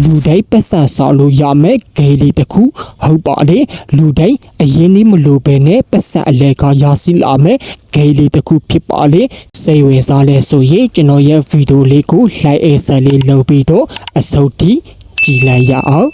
လူတိုင်းပတ်စံဆောင်လို့ရမယ်ဂိမ်းလေးတစ်ခုဟုတ်ပါတယ်လူတိုင်းအရင်လေးမလိုပဲနဲ့ပတ်စံအလဲကရရှိလာမယ်ဂိမ်းလေးတစ်ခုဖြစ်ပါလေစိတ်ဝင်စားလဲဆိုရင်ကျွန်တော်ရဲ့ဗီဒီယိုလေးကို like အဆက်လေးလုပ်ပြီးတော့အဆုံးထိကြည့်လိုက်ရအောင်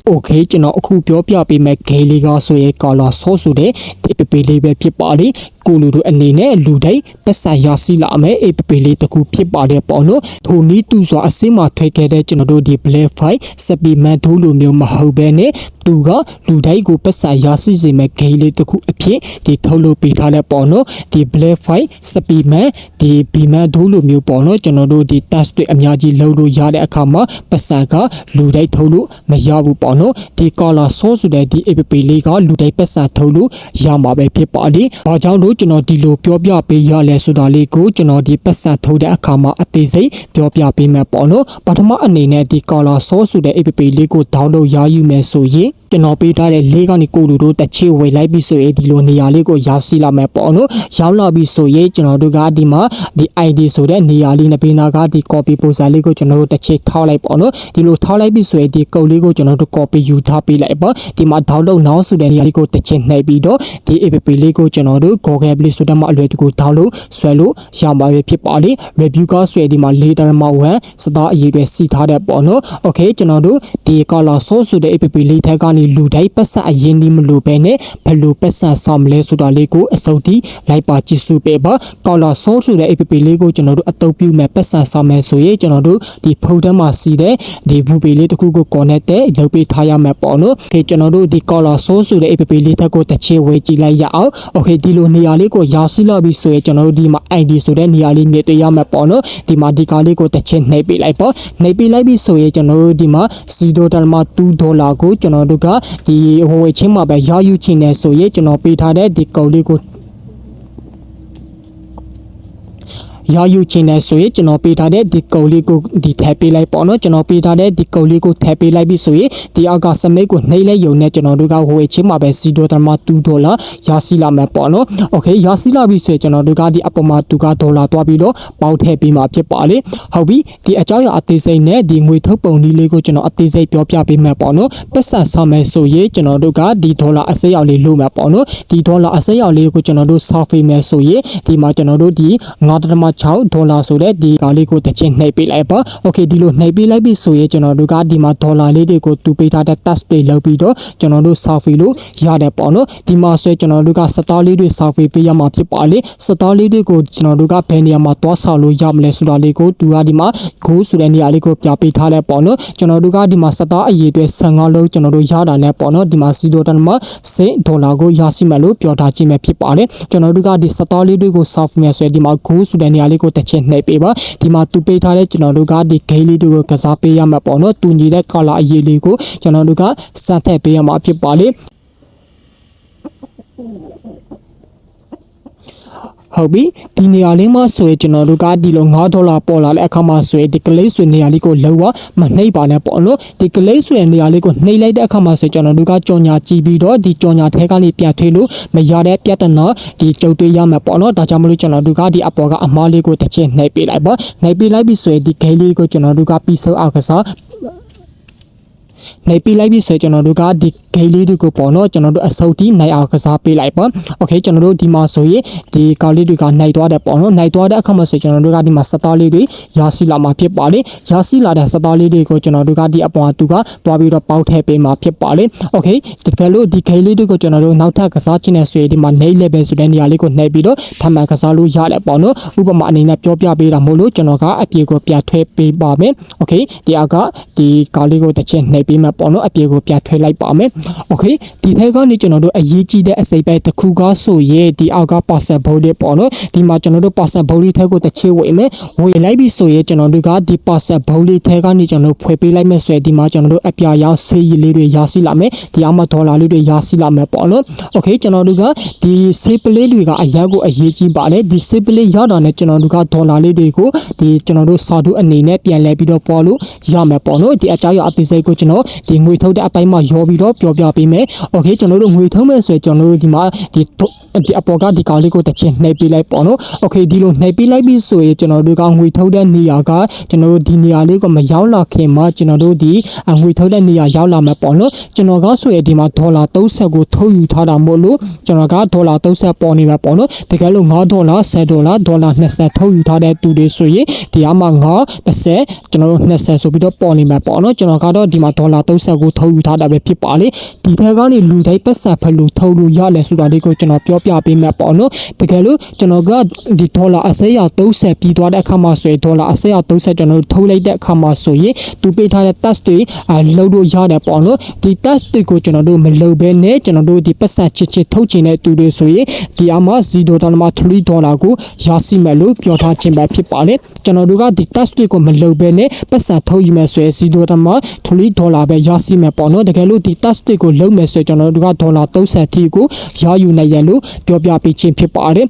โอเคကျွန်တော်အခုပြောပြပေးမယ်ဂိမ်းလေးကဆိုရင်ကာလာဆော့ဆိုတဲ့ဒီပပလေးပဲဖြစ်ပါလေကိုလူတို့အနေနဲ့လူတိုင်းပတ်စံရရှိလာမယ်အေးပပလေးတစ်ခုဖြစ်ပါတယ်ပေါ့နော်ထိုနည်းသူစွာအစင်းမှာထွက်ခဲ့တဲ့ကျွန်တော်တို့ဒီ Black Fight စပီမန်ထိုးလိုမျိုးမဟုတ်ဘဲနဲ့သူကလူတိုင်းကိုပတ်စံရရှိစေမဲ့ဂိမ်းလေးတစ်ခုအဖြစ်ဒီထုတ်လို့ပေးထားတဲ့ပေါ့နော်ဒီ Black Fight စပီမန်ဒီဘီမန်ထိုးလိုမျိုးပေါ့နော်ကျွန်တော်တို့ဒီ test တွေအများကြီးလုပ်လို့ရတဲ့အခါမှာပတ်စံကလူတိုင်းထုတ်လို့မရဘူးပေါ့နော်ဒီကာလာဆော့ဆိုတဲ့ဒီ app လေးကလူတိုင်းပတ်စံထုတ်လို့ရမှာပဲဖြစ်ပါလေဘာကြောင့်လို့ကျွန်တော်ဒီလိုပြောပြပေးရလဲဆိုတာလေးကိုကျွန်တော်ဒီပတ်စံထုတ်တဲ့အခါမှာအသေးစိတ်ပြောပြပေးမယ်ပေါ့နော်ပထမအနေနဲ့ဒီကာလာဆော့ဆိုတဲ့ app လေးကို download ရယူမယ်ဆိုရင်ကျွန်တော်ပေးထားတဲ့လေးကနေကိုလူတို့တစ်ချေဝေလိုက်ပြီးဆိုရင်ဒီလိုနေရာလေးကိုရောက်စီလာမယ်ပေါ့နော်ရောက်လာပြီးဆိုရင်ကျွန်တော်တို့ကဒီမှာဒီ ID ဆိုတဲ့နေရာလေးနဲ့ပေးနာကဒီ copy poster လေးကိုကျွန်တော်တို့တစ်ချေထောက်လိုက်ပေါ့နော်ဒီလိုထောက်လိုက်ပြီးဆိုရင်ဒီကုတ်လေးကိုကျွန်တော်တို့ copy ယူထားပေးလိုက်ပေါ့ဒီမှာ download now ဆိုတဲ့နေရာလေးကိုတစ်ချေနှိပ်ပြီးတော့ဒီ app လေးကိုကျွန်တော်တို့ Google Play Store မှာအလွယ်တကူ download ဆွဲလို့ရမှာပဲဖြစ်ပါလေ review ကဆိုရင်ဒီမှာ4.1 စတာအရေးတွေစီထားတဲ့ပေါ့နော် okay ကျွန်တော်တို့ဒီ color source ဆိုတဲ့ app လေးထက်ကနေလူတိုင်းပတ်စံအရင်ဒီမလို့ပဲနဲ့ဘယ်လိုပတ်စံဆောင်မလဲဆိုတာလေးကိုအစုံထိလိုက်ပါကြည့်စုပေးပါ color source ဆိုတဲ့ app လေးကိုကျွန်တော်တို့အသုံးပြုမဲ့ပတ်စံဆောင်မယ်ဆိုရင်ကျွန်တော်တို့ဒီဖုန်းထဲမှာစီတဲ့ဒီဘူပေလေးတစ်ခုကို connect တဲ့လုပ်ပေးထားရမယ်ပေါ့နော် okay ကျွန်တော်တို့ဒီ color source ဆိုတဲ့ app လေးထက်ကိုတစ်ချေဝေကြည့်လိုက်ရအောင် okay ဒီလိုနေရာလေးကိုရောက်စီလာပြီးဆိုရင်ကျွန်တော်တို့ဒီမှာ ID ဆိုတဲ့နေရာလေးမြင်တွေ့ရမယ်ပေါ့နော်ဒီမှာဒီကားလေးကိုတစ်ချေနှိပ်ပေးလိုက်ပေါ့နှိပ်ပေးလိုက်ပြီးဆိုရင်ကျွန်တော်တို့ဒီမှာ$0.2ကိုကျွန်တော်တို့ကဒီဟိုဝေချင်းမှာပဲရယူချင်တယ်ဆိုရင်ကျွန်တော်ပေးထားတဲ့ဒီကုတ်လေးကိုရယူချင်တယ်ဆိုရင်ကျွန်တော်ပေးထားတဲ့ဒီကုတ်လေးကိုဒီထည့်ပေးလိုက်ပေါ့နော်ကျွန်တော်ပေးထားတဲ့ဒီကုတ်လေးကိုထည့်ပေးလိုက်ပြီးဆိုရင်ဒီအောက်ကစမိတ်ကိုနှိပ်လိုက်ရုံနဲ့ကျွန်တော်တို့ကဟိုချင်းမှာပဲ$0.2ရရှိလာမယ်ပေါ့နော်โอเคရရှိလာပြီဆိုရင်ကျွန်တော်တို့ကဒီအပေါ်မှာ$သွားပြီးတော့ပေါက်ထည့်ပေးမှာဖြစ်ပါလေဟုတ်ပြီဒီအကြောင်းအရာအသေးစိတ်နဲ့ဒီငွေထုတ်ပုံလေးကိုကျွန်တော်အသေးစိတ်ပြောပြပေးမယ်ပေါ့နော်ပတ်စံဆောင်မယ်ဆိုရင်ကျွန်တော်တို့ကဒီ$အစိမ်းရောက်လေးလို့မယ်ပေါ့နော်ဒီ$အစိမ်းရောက်လေးကိုကျွန်တော်တို့ဆောက်ပေးမယ်ဆိုရင်ဒီမှာကျွန်တော်တို့ဒီ$6ဆိုတဲ့ဒီကားလေးကိုတစ်ချင်းနှိပ်ပေးလိုက်ပါโอเคဒီလိုနှိပ်ပေးလိုက်ပြီဆိုရင်ကျွန်တော်တို့ကဒီမှာ$လေးတွေကိုတူပေးထားတဲ့ task တွေလုပ်ပြီးတော့ကျွန်တော်တို့ဆောက်ပေးလို့ရတယ်ပေါ့နော်ဒီမှာဆိုကျွန်တော်တို့ကစတားလေးတွေဆောက်ပေးရမှာဖြစ်ပါလေစတားလေးတွေကိုကျွန်တော်တို့ကဘယ်နေရာမှာသွားဆောက်လို့ရမလဲဆိုတာလေးကိုသူကဒီမှာ go ဆိုတဲ့နေရာလေးကိုပြပေးထားတယ်ပေါ့နော်ကျွန်တော်တို့ကဒီမှာစတားအရေးအတွက်15လုံးကျွန်တော်တို့ရတာနဲ့ပေါ့နော်ဒီမှာ$0.6ကိုရရှိမယ်လို့ပြောထားခြင်းပဲဖြစ်ပါတယ်ကျွန်တော်တို့ကဒီစတားလေးတွေကိုဆောက်မယ်ဆိုရင်ဒီမှာ go ဆိုတဲ့နေရာလေးကိုတစ်ချက်နှိပ်ပေးပါဒီမှာသူပေးထားတဲ့ကျွန်တော်တို့ကဒီဂိမ်းလေးတွေကိုကစားပေးရမှာပေါ့နော်တူညီတဲ့ color အရေးလေးကိုကျွန်တော်တို့ကစထည့်ပေးရမှာဖြစ်ပါလေဟုတ်ပြီဒီနေရာလေးမှာဆိုရင်ကျွန်တော်တို့ကဒီလို$ပေါ်လာတဲ့အခါမှာဆိုရင်ဒီကလေးဆွေနေရာလေးကိုလောမနှိပ်ပါနဲ့ပေါ့နော်ဒီကလေးဆွေနေရာလေးကိုနှိပ်လိုက်တဲ့အခါမှာဆိုကျွန်တော်တို့ကကြော်ညာကြည့်ပြီးတော့ဒီကြော်ညာထဲကနေပြန်ထွေးလို့မရတဲ့ပြဿနာဒီကြုံတွေ့ရမှာပေါ့နော်ဒါကြောင့်မလို့ကျွန်တော်တို့ကဒီအပေါ်ကအမားလေးကိုတစ်ချက်နှိပ်ပေးလိုက်ပါနှိပ်ပေးလိုက်ပြီးဆိုရင်ဒီဂိမ်းလေးကိုကျွန်တော်တို့ကပြီးဆုံးအောင်ကစားနိုင်ပေးလိုက်ပြီဆိုကျွန်တော်တို့ကဒီဂိမ်းလေးတွေကိုပေါ့နော်ကျွန်တော်တို့အစုပ်တီးနိုင်အောင်ကစားပေးလိုက်ပါโอเคကျွန်တော်တို့ဒီမှာဆိုရင်ဒီကားလေးတွေကနိုင်သွားတယ်ပေါ့နော်နိုင်သွားတဲ့အခါမှာဆိုကျွန်တော်တို့ကဒီမှာစတားလေးတွေရရှိလာမှာဖြစ်ပါလေရရှိလာတဲ့စတားလေးတွေကိုကျွန်တော်တို့ကဒီအပေါ်သူကသွားပြီးတော့ပေါက်ထည့်ပေးမှာဖြစ်ပါလေโอเคတကယ်လို့ဒီဂိမ်းလေးတွေကိုကျွန်တော်တို့နောက်ထပ်ကစားချင်တဲ့ဆိုရင်ဒီမှာ next level ဆိုတဲ့နေရာလေးကိုနှိပ်ပြီးတော့ထပ်မံကစားလို့ရတယ်ပေါ့နော်ဥပမာအနေနဲ့ပြောပြပေးတာမို့လို့ကျွန်တော်ကအပြေကိုပြထွဲပေးပါမယ်โอเคဒီအောက်ကဒီကားလေးကိုတစ်ချက်နှိပ်ပေးမှာပေါ့နော်အပြေကိုပြထွဲလိုက်ပါမယ်โอเคဒီထဲကနေကျွန်တော်တို့အရေးကြီးတဲ့အစိပ်ပဲတစ်ခုကဆိုရင်ဒီအောက်က parcel bowl လေးပေါ့နော်ဒီမှာကျွန်တော်တို့ parcel bowl လေးထဲကိုတစ်ချေဝေမယ်ဝေလိုက်ပြီဆိုရင်ကျွန်တော်တို့ကဒီ parcel bowl လေးထဲကနေကျွန်တော်တို့ဖွေပေးလိုက်မယ်ဆိုရင်ဒီမှာကျွန်တော်တို့အပြာရောင်ဆေးရည်လေးတွေရရှိလာမယ်ဒီအောက်မှာ$လေးတွေရရှိလာမယ်ပေါ့နော်โอเคကျွန်တော်တို့ကဒီဆေးပလေးတွေကအရာကိုအရေးကြီးပါတယ်ဒီဆေးပလေးရတာနဲ့ကျွန်တော်တို့က$လေးတွေကိုဒီကျွန်တော်တို့စာထုအနေနဲ့ပြန်လဲပြီးတော့ပေါ်လို့ရမယ်ပေါ့နော်ဒီအကြောင်းအသေးစိတ်ကိုကျွန်တော်ဒီငွေထုတ်တဲ့အပိုင်းမှာရောပြီးတော့ပြော ပြောပြပေးမယ်โอเคကျွန်တော်တို့ငွေထုံးမဲ့ဆိုကျွန်တော်တို့ဒီမှာဒီအပေါ်ကဒီကောင်လေးကိုတစ်ချက်နှိပ်ပေးလိုက်ပေါ့နော်โอเคဒီလိုနှိပ်ပေးလိုက်ပြီးဆိုရင်ကျွန်တော်တို့ကငွေထုတ်တဲ့နေရာကကျွန်တော်တို့ဒီနေရာလေးကိုမရောက်လာခင်မှာကျွန်တော်တို့ဒီငွေထုတ်တဲ့နေရာရောက်လာမှာပေါ့နော်ကျွန်တော်ကဆိုရင်ဒီမှာဒေါ်လာ30ကိုထုတ်ယူထားတာမို့လို့ကျွန်တော်ကဒေါ်လာ30ပေါ်နေမှာပေါ့နော်တကယ်လို့$5 $10ဒေါ်လာ20ထုတ်ယူထားတဲ့တူတွေဆိုရင်ဒီအမှ930ကျွန်တော်တို့20ဆိုပြီးတော့ပေါ်နေမှာပေါ့နော်ကျွန်တော်ကတော့ဒီမှာဒေါ်လာ30ကိုထုတ်ယူထားတာပဲဖြစ်ပါလေဒီဘက်ကနေလူတိုင်းပတ်စံဖက်လို့ထုတ်လို့ရလဲဆိုတာလေးကိုကျွန်တော်ပြောပြပေးမယ်ပေါ့နော်တကယ်လို့ကျွန်တော်ကဒီဒေါ်လာအစရ30ပြီးသွားတဲ့အခါမှာဆိုရင်ဒေါ်လာအစရ30ကျွန်တော်တို့ထုတ်လိုက်တဲ့အခါမှာဆိုရင်သူပေးထားတဲ့ tax တွေလုပ်လို့ရတယ်ပေါ့နော်ဒီ tax တွေကိုကျွန်တော်တို့မလုပ်ဘဲနဲ့ကျွန်တော်တို့ဒီပတ်စံချစ်ထုတ်ချင်တဲ့သူတွေဆိုရင်ဒီအမှ$0.3ဒေါ်လာကိုရရှိမယ်လို့ပြောထားခြင်းပဲဖြစ်ပါတယ်ကျွန်တော်တို့ကဒီ tax တွေကိုမလုပ်ဘဲနဲ့ပတ်စံထုတ်ယူမယ်ဆိုရင်$0.3ဒေါ်လာပဲရရှိမယ်ပေါ့နော်တကယ်လို့ဒီ tax တွေကိုလုပ်မယ်ဆိုရင်ကျွန်တော်တို့ကဒေါ်လာ30ထိကိုရယူနိုင်ရလို့ပြောပြပေးခြင်းဖြစ်ပါတယ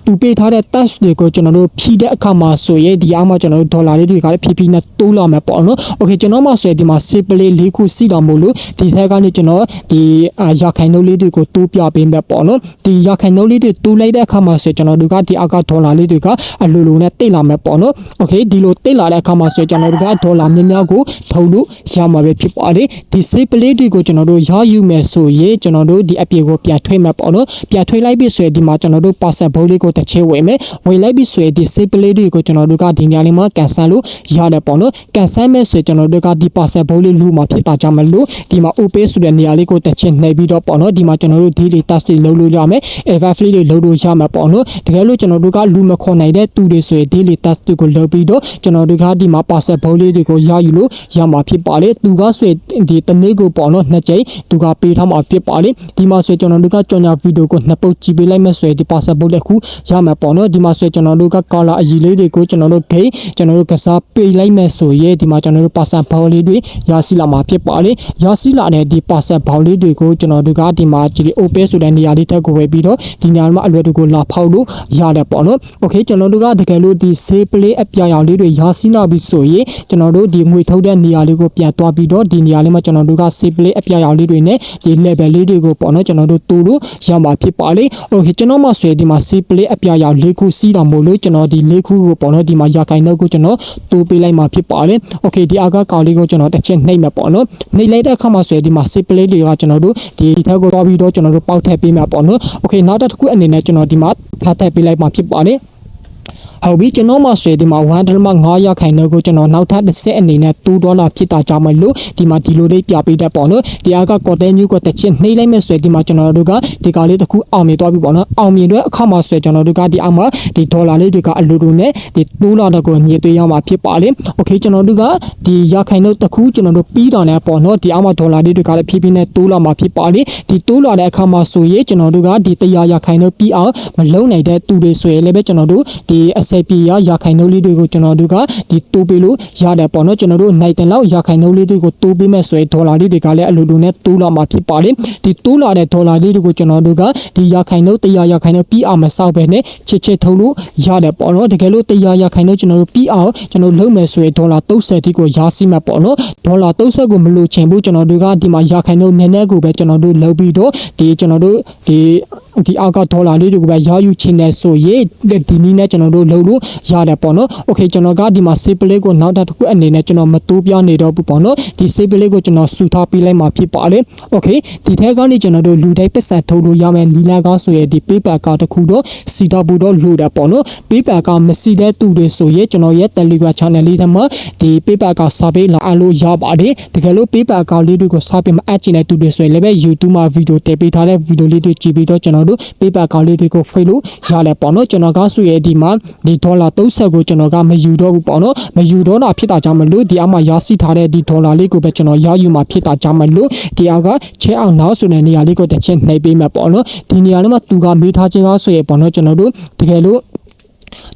်သူပေးထားတဲ့ tax တွေကိုကျွန်တော်တို့ဖြည့်တဲ့အခါမှာဆိုရင်ဒီအားမှာကျွန်တော်တို့ဒေါ်လာလေးတွေကလည်းဖြည်းနဲ့တိုးလာမယ်ပေါ့နော်။ Okay ကျွန်တော်မှဆိုရင်ဒီမှာ Simply ၄ခုစီးတော်မို့လို့ဒီထက်ကနေကျွန်တော်ဒီရခိုင်နှုတ်လေးတွေကိုတိုးပြပေးမယ်ပေါ့နော်။ဒီရခိုင်နှုတ်လေးတွေတိုးလိုက်တဲ့အခါမှာဆိုရင်ကျွန်တော်တို့ကဒီအောက်ကဒေါ်လာလေးတွေကအလိုလိုနဲ့တိတ်လာမယ်ပေါ့နော်။ Okay ဒီလိုတိတ်လာတဲ့အခါမှာဆိုရင်ကျွန်တော်တို့ကဒေါ်လာများများကိုထုတ်လို့ရမှာပဲဖြစ်ပါတယ်။ဒီ Simply တွေကိုကျွန်တော်တို့ရယူမယ်ဆိုရင်ကျွန်တော်တို့ဒီအပြေကိုပြန်ထွေးမယ်ပေါ့နော်။ပြန်ထွေးလိုက်ပြီဆိုရင်ဒီမှာကျွန်တော်တို့ parcel ဘုတ်လေးကိုတစ်ချက်ဝင်မယ်ဝင်လိုက်ပြီဆိုရင်ဒီ Simply တွေကိုကျွန်တော်တို့ကဒီနေရာလေးမှာကန်ဆယ်လို့ရတယ်ပေါ့နော်ကန်ဆယ်မဲ့ဆိုရင်ကျွန်တော်တို့ကဒီ parcel ဘုတ်လေးလူမှာဖြစ်တာကြောင့်မလို့ဒီမှာ open ဆိုတဲ့နေရာလေးကိုတစ်ချက်နှိပ်ပြီးတော့ပေါ့နော်ဒီမှာကျွန်တော်တို့ daily task တွေလုပ်လို့ရမယ် every တွေလုပ်လို့ရမှာပေါ့နော်တကယ်လို့ကျွန်တော်တို့ကလူမခေါ်နိုင်တဲ့သူတွေဆိုရင် daily task တွေကိုလုပ်ပြီးတော့ကျွန်တော်တို့ကဒီမှာ parcel ဘုတ်လေးတွေကိုရယူလို့ရမှာဖြစ်ပါလေသူကဆိုရင်ဒီတနေ့ကိုပေါ့နော်နှစ်ကြိမ်သူကပေးထားမှာဖြစ်ပါလေဒီမှာဆိုရင်ကျွန်တော်တို့ကကြော်ညာဗီဒီယိုကိုနှစ်ပုတ်ကြည့်ပေးလိုက်မယ်ဆိုရင်ဒီ parcel ဘုတ်လေးခုရမှာပေါ့နော်ဒီမှာဆိုရင်ကျွန်တော်တို့က color အရည်လေးတွေကိုကျွန်တော်တို့ဂိတ်ကျွန်တော်တို့ကစားပေးလိုက်မယ်ဆိုရင်ဒီမှာကျွန်တော်တို့ parcel ဘောက်လေးတွေရရှိလာမှာဖြစ်ပါလေရရှိလာတဲ့ဒီ parcel ဘောက်လေးတွေကိုကျွန်တော်တို့ကဒီမှာဒီ open ဆိုတဲ့နေရာလေးတက်ကိုဝယ်ပြီးတော့ဒီနေရာမှာအလွယ်တကူလာဖောက်လို့ရတယ်ပေါ့နော် okay ကျွန်တော်တို့ကတကယ်လို့ဒီ save play အပြာရောင်လေးတွေရရှိလာပြီဆိုရင်ကျွန်တော်တို့ဒီငွေထုတ်တဲ့နေရာလေးကိုပြန်သွားပြီးတော့ဒီနေရာလေးမှာကျွန်တော်တို့က save play အပြာရောင်လေးတွေနဲ့ဒီ level လေးတွေကိုပေါ့နော်ကျွန်တော်တို့တိုးလို့ရမှာဖြစ်ပါလေ okay ကျွန်တော်မှဆိုရင်ဒီမှာ save play အပြာရောင်၄ခုစီးတာမို့လို့ကျွန်တော်ဒီ၄ခုကိုပေါ့နော်ဒီမှာရခိုင်နှုတ်ကိုကျွန်တော်တိုးပေးလိုက်မှာဖြစ်ပါတယ် okay ဒီအကားကောင်လေးကိုကျွန်တော်တစ်ချက်နှိပ်မှာပေါ့နော်နှိပ်လိုက်တဲ့အခါမှာဆိုရင်ဒီမှာ save play တွေကကျွန်တော်တို့ဒီထက်ကိုသွားပြီးတော့ကျွန်တော်တို့ပေါက်ထည့်ပေးမှာပေါ့နော် okay နောက်တစ်ခုအနေနဲ့ကျွန်တော်ဒီမှာဖတ်ထည့်ပေးလိုက်မှာဖြစ်ပါတယ်ဟုတ်ပြီကျွန်တော်မှဆိုရင်ဒီမှာ$1.5ရခိုင်နှုတ်ကိုကျွန်တော်နောက်ထပ်10အနေနဲ့$2ဖြစ်တာကြောင့်မလို့ဒီမှာဒီလိုလေးပြပေးတတ်ပေါ့နော်ဒီအက continue ကိုတစ်ချက်နှိပ်လိုက်မယ်ဆိုရင်ဒီမှာကျွန်တော်တို့ကဒီကောင်လေးတစ်ခုအောင်မြင်သွားပြီပေါ့နော်အောင်မြင်တဲ့အခါမှာဆိုရင်ကျွန်တော်တို့ကဒီအမှဒီဒေါ်လာလေးတွေကအလိုလိုနဲ့ဒီ$2တော့ကိုမြေသွေးရောက်မှာဖြစ်ပါလေ okay ကျွန်တော်တို့ကဒီရခိုင်နှုတ်တစ်ခုကျွန်တော်တို့ပြီးတော့လည်းပေါ့နော်ဒီအမှဒေါ်လာလေးတွေကလည်းဖြည်းဖြည်းနဲ့$မှာဖြစ်ပါလေဒီ$တဲ့အခါမှာဆိုရင်ကျွန်တော်တို့ကဒီ100ရခိုင်နှုတ်ပြီးအောင်မလုံနိုင်တဲ့သူတွေဆိုရင်လည်းပဲကျွန်တော်တို့ဒီSAP ရခိုင်နှုတ်လေးတွေကိုကျွန်တော်တို့ကဒီတိုးပေးလို့ရတယ်ပေါ့နော်ကျွန်တော်တို့နိုင်တယ်လောက်ရခိုင်နှုတ်လေးတွေကိုတိုးပေးမဲ့ဆိုရင်ဒေါ်လာလေးတွေကလည်းအလိုလိုနဲ့တိုးလာမှာဖြစ်ပါလေဒီတိုးလာတဲ့ဒေါ်လာလေးတွေကိုကျွန်တော်တို့ကဒီရခိုင်နှုတ်100ရခိုင်နှုတ်ပြီးအောင်မစောက်ပဲနဲ့ချစ်ထုတ်လို့ရတယ်ပေါ့နော်တကယ်လို့100ရခိုင်နှုတ်ကျွန်တော်တို့ပြီးအောင်ကျွန်တော်လုပ်မယ်ဆိုရင်ဒေါ်လာ30တိကိုရရှိမှာပေါ့နော်ဒေါ်လာ30ကိုမလို့ချင်ဘူးကျွန်တော်တို့ကဒီမှာရခိုင်နှုတ်နည်းနည်းကိုပဲကျွန်တော်တို့လုပ်ပြီးတော့ဒီကျွန်တော်တို့ဒီအောက်ကဒေါ်လာလေးတွေကိုပဲရယူချင်တယ်ဆိုရင်ဒီနည်းနဲ့ကျွန်တော်တို့လုပ်လို့ရတယ်ပေါ့နော် okay ကျွန်တော်ကဒီမှာ save play ကိုနောက်တစ်ခုအနေနဲ့ကျွန်တော်မတိုးပြနေတော့ဘူးပေါ့နော်ဒီ save play ကိုကျွန်တော်စူထားပေးလိုက်မှာဖြစ်ပါတယ် okay ဒီထက်ကနေကျွန်တော်တို့လူတိုင်းပတ်စံထုတ်လို့ရမယ်နီလာကောင်းဆိုရင်ဒီ paper ကတစ်ခုတော့စီတော့ဘူးတော့လို့တယ်ပေါ့နော် paper ကမစီတဲ့သူတွေဆိုရင်ကျွန်တော်ရဲ့ Telegram channel လေးထဲမှာဒီ paper ကစာပေးလာအလို့ရပါတယ်တကယ်လို့ paper ကလေးတွေကိုစာပေးမအပ်ချင်တဲ့သူတွေဆိုရင်လည်းပဲ YouTube မှာ video တင်ပေးထားတဲ့ video လေးတွေကြည့်ပြီးတော့ကျွန်တော်တို့ paper ကလေးတွေကိုဖိလို့ရတယ်ပေါ့နော်ကျွန်တော်ကဆိုရင်ဒီမှာဒီ$30ကိုကျွန်တော်ကမယူတော့ဘူးပေါ့နော်မယူတော့တာဖြစ်တာကြောင့်မလို့ဒီအမှရရှိထားတဲ့ဒီ$လေးကိုပဲကျွန်တော်ရယူမှာဖြစ်တာကြောင့်မလို့ဒီအကချဲအောင်နောက်ဆိုတဲ့နေရာလေးကိုတစ်ချက်နှိပ်ပေးမှာပေါ့နော်ဒီနေရာလေးမှာသူကမေးထားခြင်းကဆိုရင်ပေါ့နော်ကျွန်တော်တို့တကယ်လို့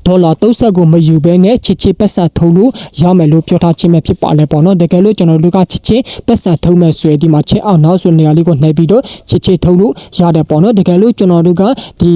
ဒေါ်လာ30ကိုမယူဘဲနဲ့ချစ်ချစ်ပတ်ဆက်ထုတ်လို့ရမယ်လို့ပြောထားခြင်းပဲဖြစ်ပါလေပေါ့နော်တကယ်လို့ကျွန်တော်တို့ကချစ်ချစ်ပတ်ဆက်ထုတ်မယ်ဆိုရင်ဒီမှာချက်အောင်နောက်ဆိုနေရာလေးကိုနှိပ်ပြီးတော့ချစ်ချစ်ထုတ်လို့ရတယ်ပေါ့နော်တကယ်လို့ကျွန်တော်တို့ကဒီ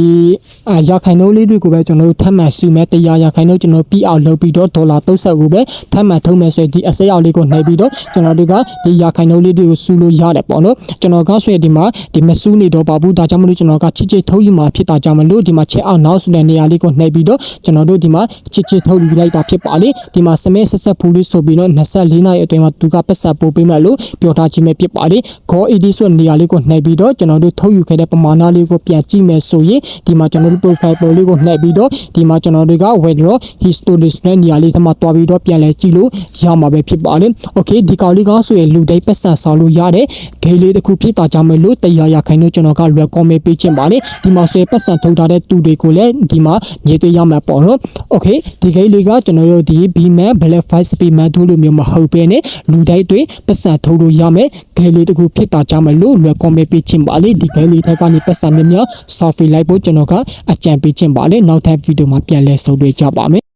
ရာခိုင်နှုန်းလေးတွေကိုပဲကျွန်တော်တို့ထပ်မံစုမယ်100ရာခိုင်နှုန်းကျွန်တော်ပြီးအောင်လုပ်ပြီးတော့ဒေါ်လာ30ကိုပဲထပ်မံထုတ်မယ်ဆိုရင်ဒီအစိမ်းအောင်လေးကိုနှိပ်ပြီးတော့ကျွန်တော်တို့ကဒီရာခိုင်နှုန်းလေးတွေကိုစုလို့ရတယ်ပေါ့နော်ကျွန်တော်ကဆိုရင်ဒီမှာဒီမစုနေတော့ပါဘူးဒါကြောင့်မလို့ကျွန်တော်ကချစ်ချစ်ထုတ်ယူမှာဖြစ်တာကြောင့်မလို့ဒီမှာချက်အောင်နောက်ဆိုတဲ့နေရာလေးကိုနှိပ်ပြီးတော့ကျွန်တော်တို့ဒီမှာချစ်ချစ်ထုတ်ယူလိုက်တာဖြစ်ပါလေဒီမှာစမဲဆက်ဆက်ဖူးလေးဆိုပြီးတော့24နာရီအတွင်းမှာသူကပတ်ဆက်ပို့ပေးမယ်လို့ပြောထားခြင်းပဲဖြစ်ပါလေ Go AD ဆိုတဲ့နေရာလေးကိုနှိပ်ပြီးတော့ကျွန်တော်တို့ထုတ်ယူခဲ့တဲ့ပမာဏလေးကိုပြန်ကြည့်မယ်ဆိုရင်ဒီမှာကျွန်တော်တို့ profile ပေါ်လေးကိုနှိပ်ပြီးတော့ဒီမှာကျွန်တော်တို့က withdraw history display နေရာလေးထဲမှာတွားပြီးတော့ပြန်လဲကြည့်လို့ရမှာပဲဖြစ်ပါလေ Okay ဒီကောင်လေးကဆိုရင်လူတိုင်းပတ်ဆက်ဆောင်လို့ရတဲ့ဂိမ်းလေးတစ်ခုဖြစ်တာကြောင့်မလို့100ရာခိုင်နှုန်းကျွန်တော်က recommend ပေးခြင်းပါလေဒီမှာဆိုရင်ပတ်ဆက်ထုတ်ထားတဲ့သူတွေကိုလည်းဒီမှာမြေတွေ့ရမှာပေါ့နော် Okay ဒီဂိမ်းလေးကကျွန်တော်တို့ဒီ B-man Black 5 Speed Man တို့လိုမျိုးမဟုတ်ဘဲနဲ့လူတိုင်းတွေပတ်ဆက်ထုတ်လို့ရမယ်ဂိမ်းလေးတစ်ခုဖြစ်တာကြောင့်မလို့ recommend ပေးခြင်းပါလေဒီဂိမ်းလေးထက်ကနေပတ်ဆက်များများ software လိုက်ဖို့ကျွန်တော်ကအကြံပေးခြင်းပါလေနောက်ထပ်ဗီဒီယိုမှာပြန်လည်ဆုံတွေ့ကြပါမယ်